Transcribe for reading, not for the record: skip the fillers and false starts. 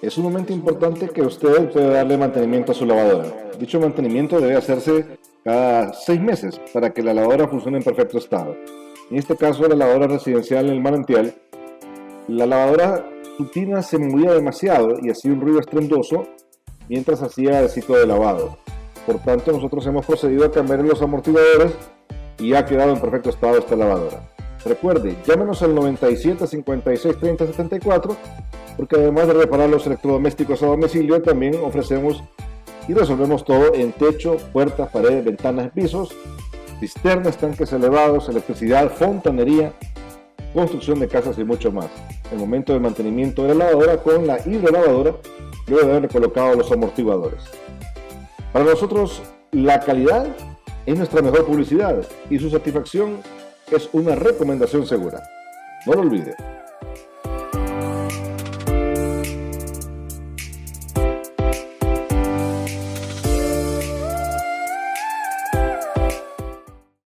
Es sumamente importante que usted pueda darle mantenimiento a su lavadora. Dicho mantenimiento debe hacerse cada 6 meses para que la lavadora funcione en perfecto estado. En este caso, la lavadora residencial en el manantial, la lavadora tutina se movía demasiado y hacía un ruido estruendoso mientras hacía el ciclo de lavado. Por tanto, nosotros hemos procedido a cambiar los amortiguadores y ha quedado en perfecto estado esta lavadora. Recuerde, llámenos al 97 56 30 74, porque además de reparar los electrodomésticos a domicilio, también ofrecemos y resolvemos todo en techo, puertas, paredes, ventanas, pisos, cisternas, tanques elevados, electricidad, fontanería, construcción de casas y mucho más. El momento del mantenimiento de la lavadora con la hidrolavadora, luego de haberle colocado los amortiguadores. Para nosotros, la calidad es nuestra mejor publicidad y su satisfacción es una recomendación segura. No lo olvide.